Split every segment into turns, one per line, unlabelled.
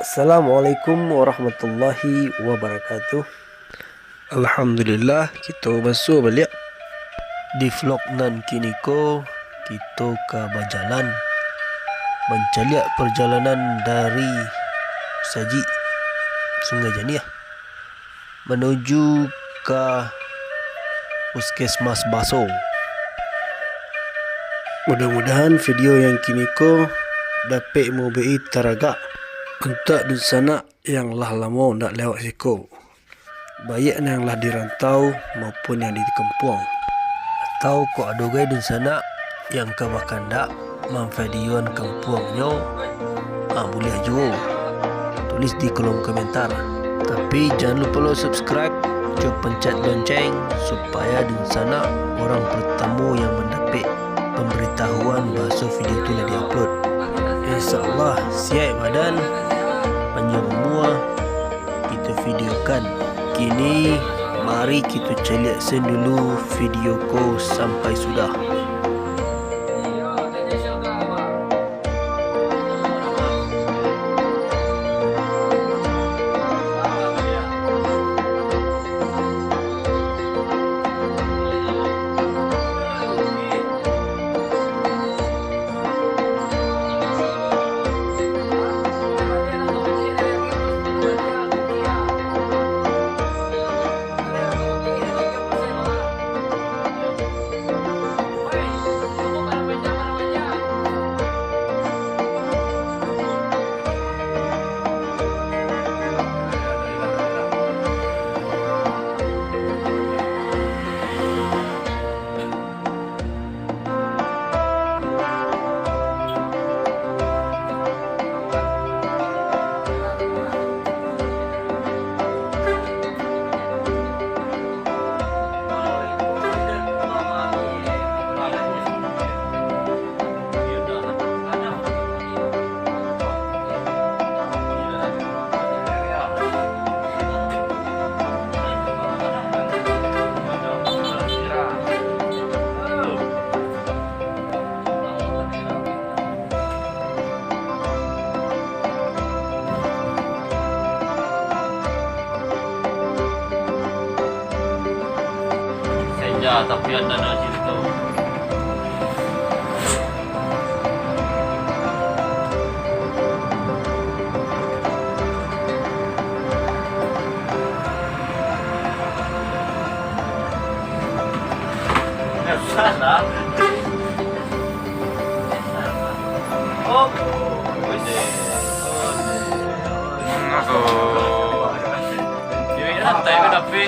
Assalamualaikum warahmatullahi wabarakatuh.
Alhamdulillah kita Baso balik.
Di vlog nan kini ko kita ke berjalan mencaliak perjalanan dari Sungai Janiah menuju ke Puskesmas Baso. Mudah-mudahan video yang kini ko dapat memberi teragak untuk di sana yang lah lama ndak lewat siko, baik yang lah dirantau maupun yang di kampung, atau kok ada gay di sana yang ke bakanda manfaatkan kampungnya, boleh juga tulis di kolom komentar. Tapi jangan lupa lo subscribe, coba pencet lonceng supaya di sana orang pertama yang mendapat pemberitahuan bahasa video itu dah diupload. InsyaAllah siap badan panjang semua kita videokan. Kini mari kita caliak dulu video ko sampai sudah.
Ya, tapi ada nasi itu. Ya salah. Oh, ini santai tapi.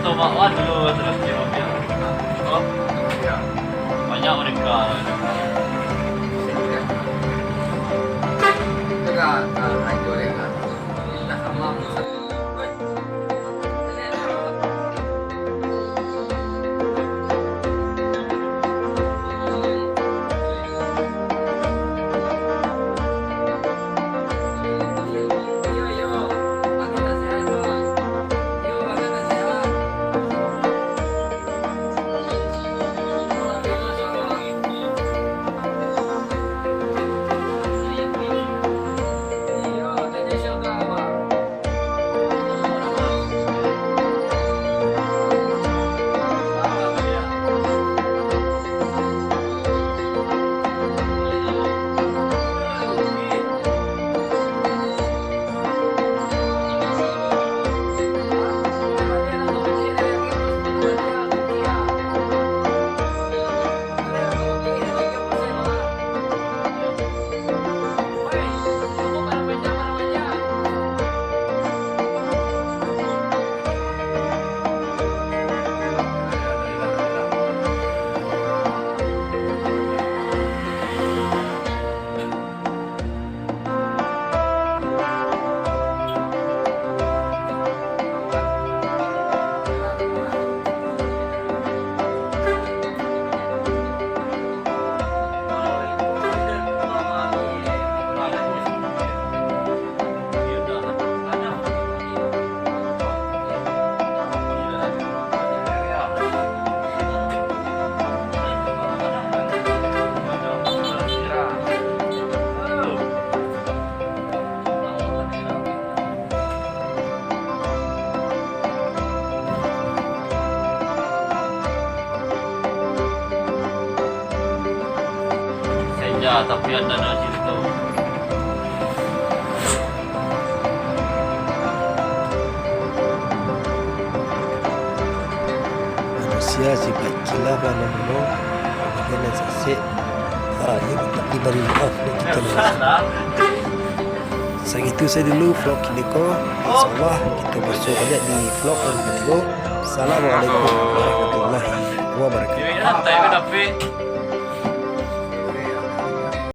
Tomawan dulu terus jawabnya. Oh, banyak mereka. tapi ada nasi itu.
Manusia si baik gila mana mana kena sasik. Ya kita diberi maaf dan kita
Salah.
segitu saya dulu vlog kini ko. Insyaallah kita besok balik di vlog yang kedua. Assalamualaikum warahmatullahi wabarakatuh.
Jadi santai tapi